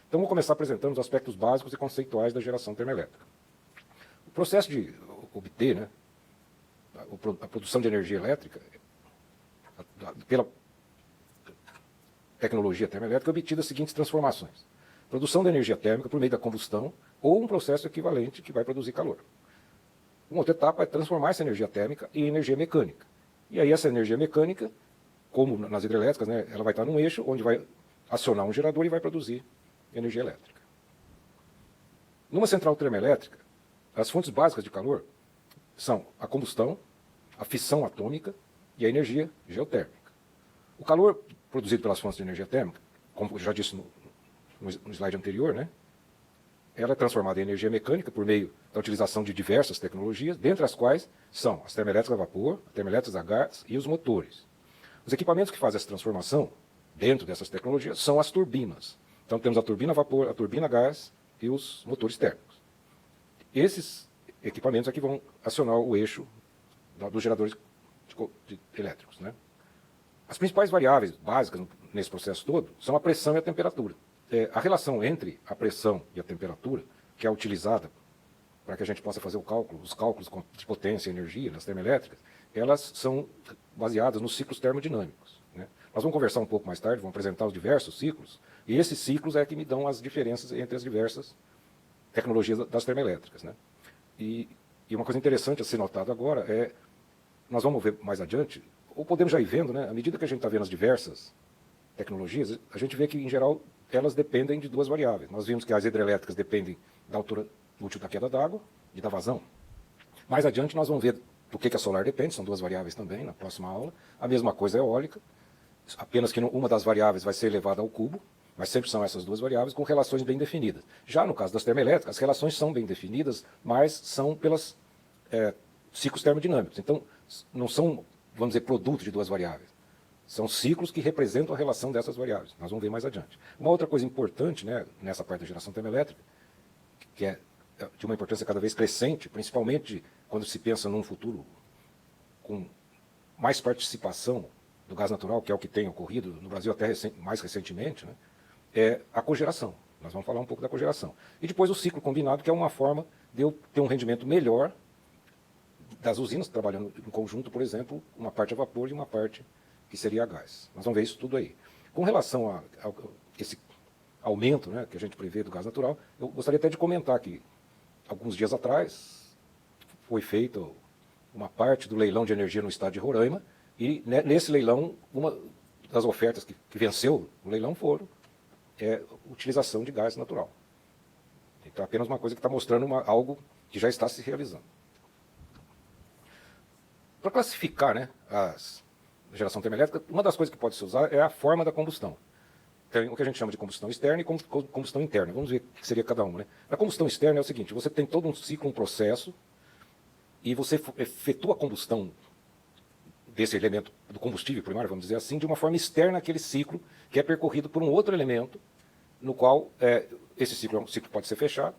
Então, vou começar apresentando os aspectos básicos e conceituais da geração termoelétrica. O processo de obter, né, a produção de energia elétrica pela tecnologia termoelétrica é obtida as seguintes transformações. Produção de energia térmica por meio da combustão ou um processo equivalente que vai produzir calor. Uma outra etapa é transformar essa energia térmica em energia mecânica. E aí essa energia mecânica, como nas hidrelétricas, né, ela vai estar num eixo onde vai acionar um gerador e vai produzir energia elétrica. Numa central termoelétrica, as fontes básicas de calor são a combustão, a fissão atômica e a energia geotérmica. O calor produzido pelas fontes de energia térmica, como eu já disse no slide anterior, né, ela é transformada em energia mecânica por meio da utilização de diversas tecnologias, dentre as quais são as termoelétricas a vapor, as termoelétricas a gás e os motores. Os equipamentos que fazem essa transformação dentro dessas tecnologias são as turbinas. Então temos a turbina a vapor, a turbina a gás e os motores térmicos. Esses equipamentos aqui vão acionar o eixo dos geradores elétricos, né? As principais variáveis básicas nesse processo todo são a pressão e a temperatura. A relação entre a pressão e a temperatura, que é utilizada para que a gente possa fazer os cálculos de potência e energia nas termoelétricas, elas são baseadas nos ciclos termodinâmicos, né? Nós vamos conversar um pouco mais tarde, vamos apresentar os diversos ciclos, e esses ciclos é que me dão as diferenças entre as diversas tecnologias das termoelétricas, né? E uma coisa interessante a ser notado agora é, nós vamos ver mais adiante, ou podemos já ir vendo, né, à medida que a gente está vendo as diversas tecnologias, a gente vê que, em geral, elas dependem de duas variáveis. Nós vimos que as hidrelétricas dependem da altura útil da queda d'água e da vazão. Mais adiante nós vamos ver do que a solar depende, são duas variáveis também, na próxima aula. A mesma coisa é a eólica, apenas que uma das variáveis vai ser elevada ao cubo, mas sempre são essas duas variáveis com relações bem definidas. Já no caso das termoelétricas, as relações são bem definidas, mas são pelos ciclos termodinâmicos. Então, não são, vamos dizer, produtos de duas variáveis. São ciclos que representam a relação dessas variáveis. Nós vamos ver mais adiante. Uma outra coisa importante, né, nessa parte da geração termoelétrica, que é de uma importância cada vez crescente, principalmente quando se pensa num futuro com mais participação do gás natural, que é o que tem ocorrido no Brasil até mais recentemente, né, é a cogeração. Nós vamos falar um pouco da cogeração. E depois o ciclo combinado, que é uma forma de eu ter um rendimento melhor das usinas, trabalhando em conjunto, por exemplo, uma parte a vapor e uma parte que seria a gás. Nós vamos ver isso tudo aí. Com relação a esse aumento, né, que a gente prevê do gás natural, eu gostaria até de comentar que, alguns dias atrás, foi feita uma parte do leilão de energia no estado de Roraima, e nesse leilão, uma das ofertas que venceu o leilão foram utilização de gás natural. Então, apenas uma coisa que está mostrando algo que já está se realizando. Para classificar, né, a geração termoelétrica, uma das coisas que pode se usar é a forma da combustão. Tem o que a gente chama de combustão externa e combustão interna. Vamos ver o que seria cada uma, né? A combustão externa é o seguinte: você tem todo um ciclo, um processo, e você efetua a combustão desse elemento do combustível primário, vamos dizer assim, de uma forma externa àquele ciclo, que é percorrido por um outro elemento, no qual esse ciclo é um ciclo que pode ser fechado,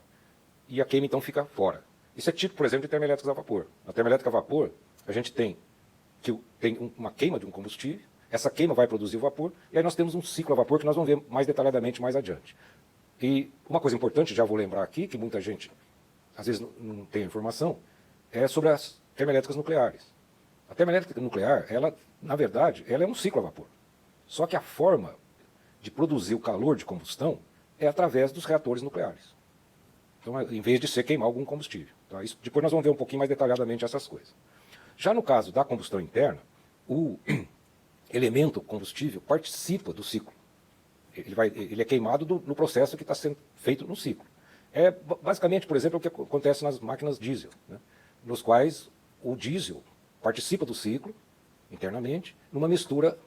e a queima então fica fora. Isso é tipo, por exemplo, de termoelétricas a vapor. Na termoelétrica a vapor, a gente tem uma queima de um combustível, essa queima vai produzir o vapor, e aí nós temos um ciclo a vapor que nós vamos ver mais detalhadamente mais adiante. E uma coisa importante, já vou lembrar aqui, que muita gente às vezes não tem informação, é sobre as termoelétricas nucleares. A termoelétrica nuclear, ela, na verdade, ela é um ciclo a vapor. Só que a forma de produzir o calor de combustão é através dos reatores nucleares. Então, em vez de ser queimar algum combustível. Tá? Isso, depois nós vamos ver um pouquinho mais detalhadamente essas coisas. Já no caso da combustão interna, o elemento combustível participa do ciclo. Ele é queimado no processo que está sendo feito no ciclo. É basicamente, por exemplo, o que acontece nas máquinas diesel, né, nos quais o diesel participa do ciclo internamente numa mistura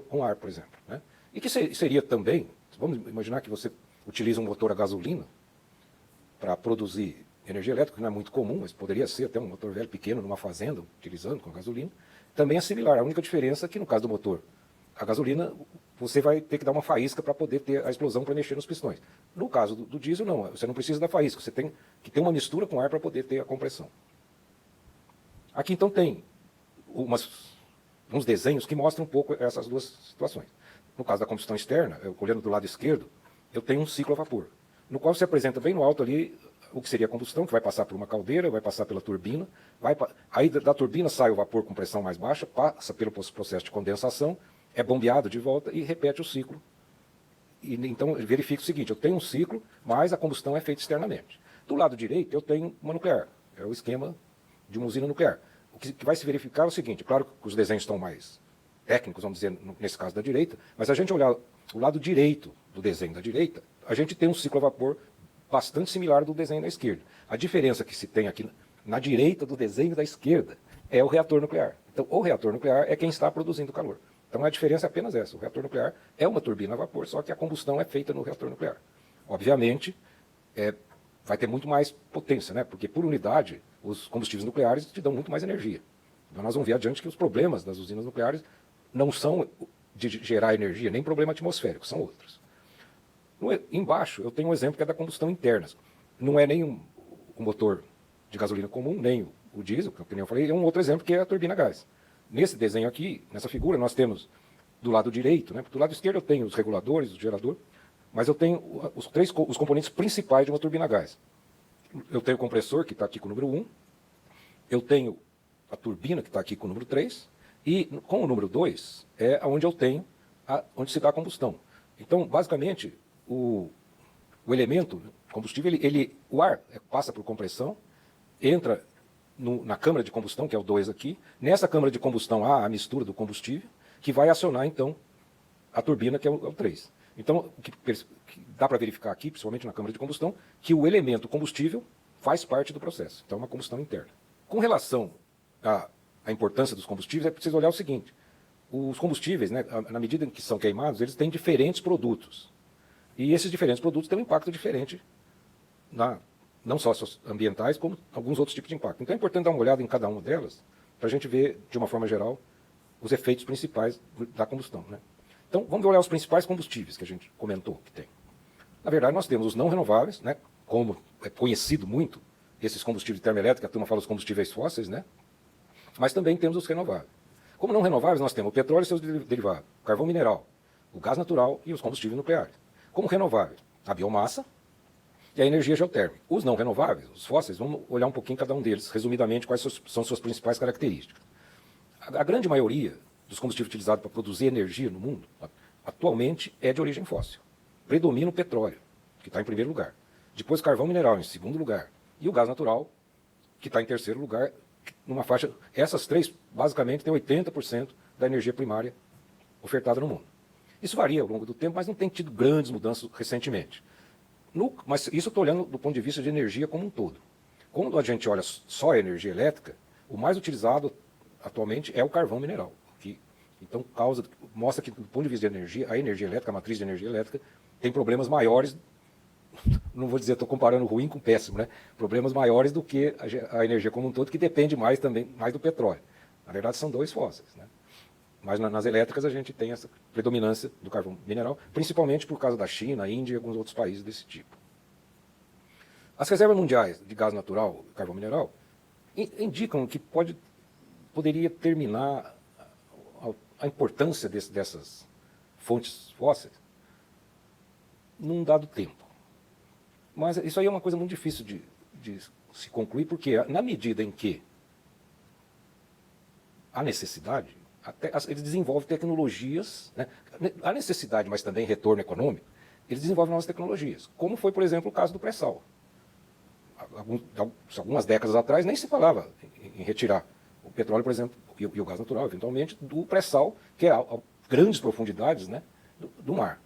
com ar, por exemplo, né, e que seria também, vamos imaginar que você utiliza um motor a gasolina para produzir energia elétrica, que não é muito comum, mas poderia ser até um motor velho pequeno numa fazenda, utilizando com gasolina, também é similar. A única diferença é que no caso do motor a gasolina, você vai ter que dar uma faísca para poder ter a explosão para mexer nos pistões. No caso do diesel, não, você não precisa da faísca, você tem que ter uma mistura com ar para poder ter a compressão. Aqui então tem uns desenhos que mostram um pouco essas duas situações. No caso da combustão externa, olhando do lado esquerdo, eu tenho um ciclo a vapor, no qual se apresenta bem no alto ali o que seria a combustão, que vai passar por uma caldeira, vai passar pela turbina, aí da turbina sai o vapor com pressão mais baixa, passa pelo processo de condensação, é bombeado de volta e repete o ciclo. E, então verifica o seguinte, eu tenho um ciclo, mas a combustão é feita externamente. Do lado direito eu tenho uma nuclear, é o esquema de uma usina nuclear. O que vai se verificar é o seguinte, claro que os desenhos estão mais técnicos, vamos dizer, nesse caso da direita, mas se a gente olhar o lado direito do desenho da direita, a gente tem um ciclo a vapor bastante similar do desenho da esquerda. A diferença que se tem aqui na direita do desenho da esquerda é o reator nuclear. Então, o reator nuclear é quem está produzindo calor. Então, a diferença é apenas essa. O reator nuclear é uma turbina a vapor, só que a combustão é feita no reator nuclear. Obviamente, vai ter muito mais potência, né? Porque por unidade, os combustíveis nucleares te dão muito mais energia. Então, nós vamos ver adiante que os problemas das usinas nucleares não são de gerar energia, nem problema atmosférico, são outros. Embaixo, eu tenho um exemplo que é da combustão interna. Não é nem o motor de gasolina comum, nem o diesel, que eu falei, é um outro exemplo que é a turbina a gás. Nesse desenho aqui, nessa figura, nós temos do lado direito, né? Do lado esquerdo eu tenho os reguladores, o gerador, mas eu tenho os componentes principais de uma turbina a gás. Eu tenho o compressor, que está aqui com o número 1, eu tenho a turbina, que está aqui com o número 3, e com o número 2 é onde eu tenho, onde se dá a combustão. Então, basicamente, o elemento combustível, o ar passa por compressão, entra na câmara de combustão, que é o 2 aqui. Nessa câmara de combustão há a mistura do combustível, que vai acionar, então, a turbina, que é o 3. Então, o que dá para verificar aqui, principalmente na câmara de combustão, que o elemento combustível faz parte do processo. Então, é uma combustão interna. Com relação à importância dos combustíveis, é preciso olhar o seguinte. Os combustíveis, né, na medida em que são queimados, eles têm diferentes produtos. E esses diferentes produtos têm um impacto diferente, não só ambientais, como alguns outros tipos de impacto. Então é importante dar uma olhada em cada uma delas, para a gente ver, de uma forma geral, os efeitos principais da combustão, né? Então vamos olhar os principais combustíveis que a gente comentou que tem. Na verdade, nós temos os não renováveis, né, como é conhecido muito, esses combustíveis termoelétricos, a turma fala os combustíveis fósseis, né? Mas também temos os renováveis. Como não renováveis, nós temos o petróleo e seus derivados, o carvão mineral, o gás natural e os combustíveis nucleares. Como renováveis, a biomassa e a energia geotérmica. Os não renováveis, os fósseis, vamos olhar um pouquinho cada um deles, resumidamente, quais são suas principais características. A grande maioria dos combustíveis utilizados para produzir energia no mundo, atualmente, é de origem fóssil. Predomina o petróleo, que está em primeiro lugar. Depois o carvão mineral, em segundo lugar. E o gás natural, que está em terceiro lugar, numa faixa... Essas três, basicamente, têm 80% da energia primária ofertada no mundo. Isso varia ao longo do tempo, mas não tem tido grandes mudanças recentemente. Mas isso eu estou olhando do ponto de vista de energia como um todo. Quando a gente olha só a energia elétrica, o mais utilizado atualmente é o carvão mineral. Então mostra que do ponto de vista de energia, a energia elétrica, a matriz de energia elétrica, tem problemas maiores, não vou dizer, estou comparando ruim com péssimo, né? Problemas maiores do que a energia como um todo, que depende mais do petróleo. Na verdade são dois fósseis, né? Mas nas elétricas a gente tem essa predominância do carvão mineral, principalmente por causa da China, Índia e alguns outros países desse tipo. As reservas mundiais de gás natural e carvão mineral indicam que poderia terminar a importância dessas fontes fósseis num dado tempo. Mas isso aí é uma coisa muito difícil de se concluir, porque na medida em que há necessidade, eles desenvolvem tecnologias, né? Há necessidade, mas também retorno econômico, eles desenvolvem novas tecnologias, como foi, por exemplo, o caso do pré-sal. Algumas décadas atrás nem se falava em retirar o petróleo, por exemplo, e o gás natural, eventualmente, do pré-sal, que é a grandes profundidades, né, do mar.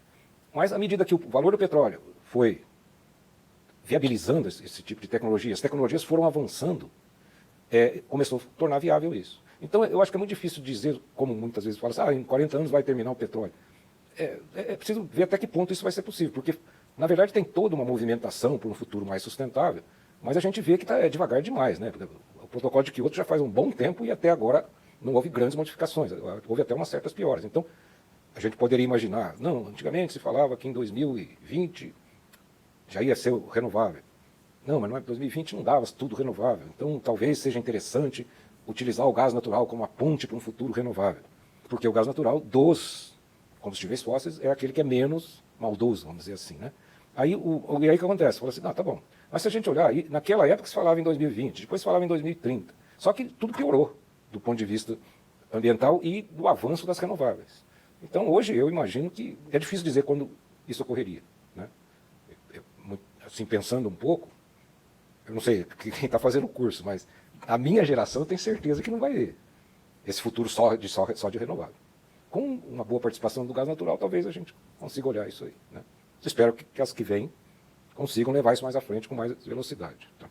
Mas à medida que o valor do petróleo foi viabilizando esse tipo de tecnologia, as tecnologias foram avançando, começou a tornar viável isso. Então eu acho que é muito difícil dizer, como muitas vezes fala assim, em 40 anos vai terminar o petróleo. É preciso ver até que ponto isso vai ser possível, porque na verdade tem toda uma movimentação para um futuro mais sustentável, mas a gente vê que está devagar demais, né? O protocolo de Kyoto já faz um bom tempo e até agora não houve grandes modificações, houve até umas certas piores. Então, a gente poderia imaginar, não, antigamente se falava que em 2020 já ia ser renovável. Não, mas não é 2020 não dava tudo renovável. Então, talvez seja interessante utilizar o gás natural como a ponte para um futuro renovável. Porque o gás natural dos combustíveis fósseis é aquele que é menos maldoso, vamos dizer assim, né? Aí e aí o que acontece? Fala assim, não, tá bom. Mas se a gente olhar, naquela época se falava em 2020, depois se falava em 2030. Só que tudo piorou do ponto de vista ambiental e do avanço das renováveis. Então hoje eu imagino que é difícil dizer quando isso ocorreria, né? Assim, pensando um pouco, eu não sei quem está fazendo o curso, mas a minha geração tem certeza que não vai ver esse futuro só de renovável. Com uma boa participação do gás natural, talvez a gente consiga olhar isso aí, né? Espero que as que vêm consigam levar isso mais à frente com mais velocidade. Tá?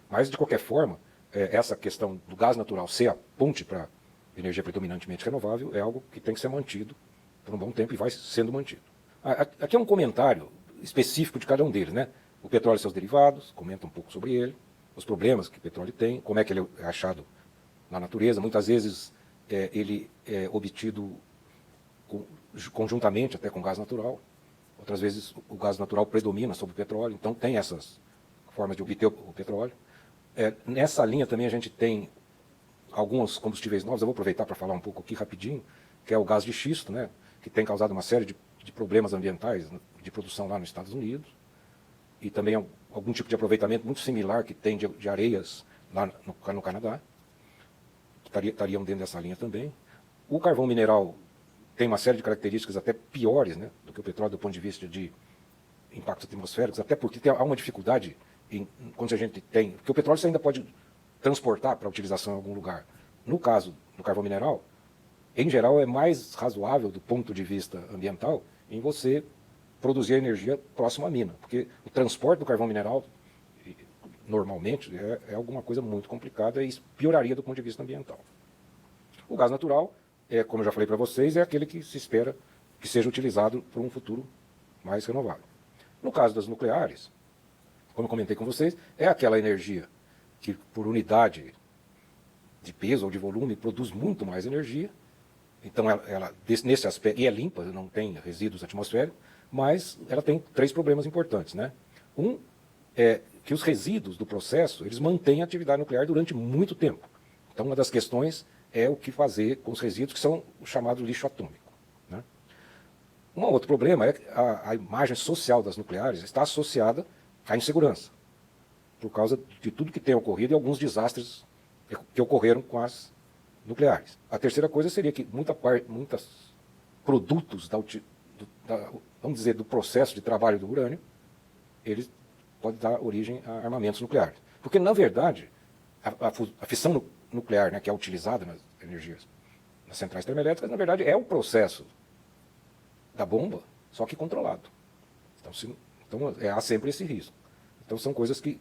Mas, de qualquer forma, essa questão do gás natural ser a ponte para energia predominantemente renovável é algo que tem que ser mantido por um bom tempo e vai sendo mantido. Aqui é um comentário específico de cada um deles, né? O petróleo e seus derivados, comenta um pouco sobre ele, os problemas que o petróleo tem, como é que ele é achado na natureza. Muitas vezes ele é obtido conjuntamente até com gás natural. Outras vezes o gás natural predomina sobre o petróleo, então tem essas formas de obter o petróleo. Nessa linha também a gente tem alguns combustíveis novos, eu vou aproveitar para falar um pouco aqui rapidinho, que é o gás de xisto, né, que tem causado uma série de problemas ambientais de produção lá nos Estados Unidos, e também algum tipo de aproveitamento muito similar que tem de areias lá no Canadá, que estariam dentro dessa linha também. O carvão mineral tem uma série de características até piores, né, do que o petróleo do ponto de vista de impactos atmosféricos, até porque há uma dificuldade quando a gente tem, porque o petróleo você ainda pode transportar para utilização em algum lugar. No caso do carvão mineral, em geral é mais razoável do ponto de vista ambiental em você produzir energia próximo à mina, porque o transporte do carvão mineral normalmente é alguma coisa muito complicada e isso pioraria do ponto de vista ambiental. O gás natural, como eu já falei para vocês, é aquele que se espera que seja utilizado para um futuro mais renovável. No caso das nucleares, como eu comentei com vocês, é aquela energia que por unidade de peso ou de volume produz muito mais energia. Então ela nesse aspecto, e é limpa, não tem resíduos atmosféricos, mas ela tem 3 problemas importantes, né? Um é que os resíduos do processo, eles mantêm a atividade nuclear durante muito tempo. Então uma das questões é o que fazer com os resíduos, que são o chamado lixo atômico, né? Um outro problema é que a imagem social das nucleares está associada à insegurança, por causa de tudo que tem ocorrido e alguns desastres que ocorreram com as nucleares. A terceira coisa seria que muitos produtos vamos dizer, do processo de trabalho do urânio, eles podem dar origem a armamentos nucleares. Porque, na verdade, a fissão nuclear, né, que é utilizada nas energias, nas centrais termoelétricas, na verdade, é o processo da bomba, só que controlado. Então há sempre esse risco. Então são coisas que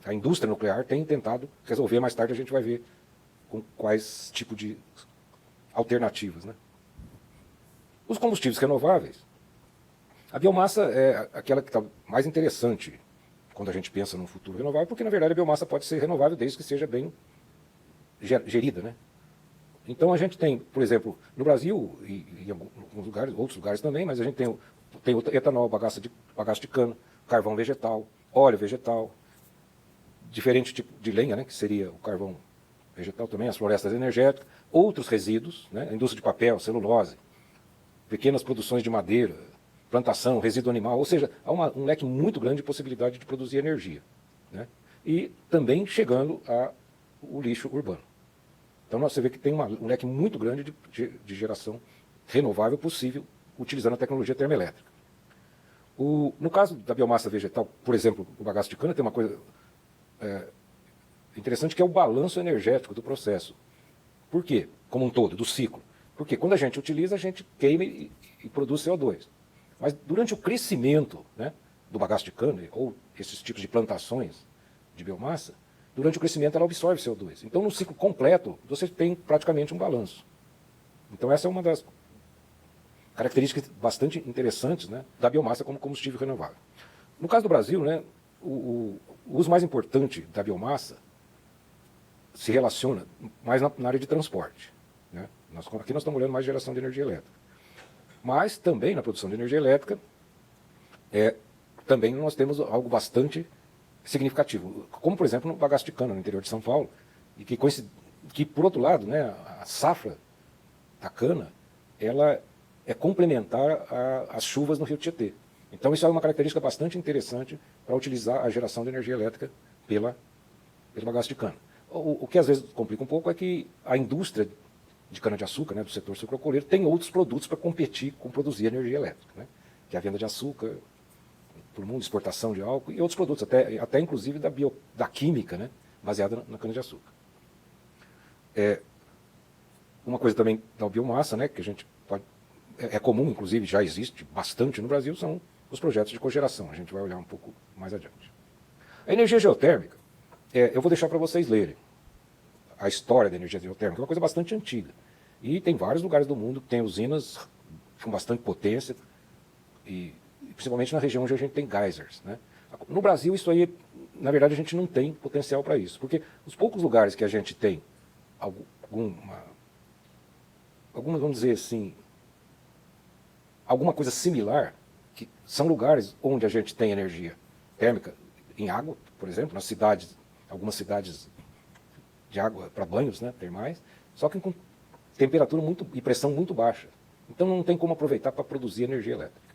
a indústria nuclear tem tentado resolver. Mais tarde a gente vai ver com quais tipos de alternativas, né? Os combustíveis renováveis. A biomassa é aquela que está mais interessante quando a gente pensa num futuro renovável, porque na verdade a biomassa pode ser renovável desde que seja bem gerida, né? Então a gente tem, por exemplo, no Brasil e em alguns lugares, outros lugares também, mas a gente tem o etanol, bagaço de cana, carvão vegetal, óleo vegetal, diferente tipo de lenha, né, que seria o carvão vegetal também, as florestas energéticas, outros resíduos, né, a indústria de papel, celulose, pequenas produções de madeira, plantação, resíduo animal, ou seja, há um leque muito grande de possibilidade de produzir energia, né, e também chegando ao lixo urbano. Então você vê que tem um leque muito grande de geração renovável possível utilizando a tecnologia termoelétrica. No caso da biomassa vegetal, por exemplo, o bagaço de cana tem uma coisa interessante que é o balanço energético do processo. Por quê? Como um todo, do ciclo. Porque quando a gente utiliza, a gente queima e produz CO2. Mas durante o crescimento, né, do bagaço de cana, ou esses tipos de plantações de biomassa, durante o crescimento ela absorve CO2. Então no ciclo completo, você tem praticamente um balanço. Então essa é uma das características bastante interessantes, né, da biomassa como combustível renovável. No caso do Brasil, né, o uso mais importante da biomassa se relaciona mais na área de transporte, né? Aqui nós estamos olhando mais geração de energia elétrica. Mas também na produção de energia elétrica, também nós temos algo bastante significativo, como por exemplo no bagaço de cana no interior de São Paulo, e que por outro lado, né, a safra da cana, ela é complementar às chuvas no Rio Tietê. Então isso é uma característica bastante interessante para utilizar a geração de energia elétrica pelo bagaço de cana. O que às vezes complica um pouco é que a indústria de cana-de-açúcar, né, do setor sucroalcooleiro, tem outros produtos para competir com produzir energia elétrica, né, que é a venda de açúcar para o mundo, exportação de álcool e outros produtos, até inclusive da química, né, baseada na cana-de-açúcar. Uma coisa também da biomassa, né, que a gente é comum, inclusive já existe bastante no Brasil, são os projetos de cogeração. A gente vai olhar um pouco mais adiante. A energia geotérmica, eu vou deixar para vocês lerem a história da energia geotérmica, é uma coisa bastante antiga. E tem vários lugares do mundo que tem usinas com bastante potência, e principalmente na região onde a gente tem geysers, né? No Brasil, isso aí, na verdade, a gente não tem potencial para isso, porque os poucos lugares que a gente tem alguma, vamos dizer assim, alguma coisa similar, que são lugares onde a gente tem energia térmica em água, por exemplo, nas cidades, algumas cidades de água para banhos, né, termais, só que com temperatura e pressão muito baixa. Então não tem como aproveitar para produzir energia elétrica.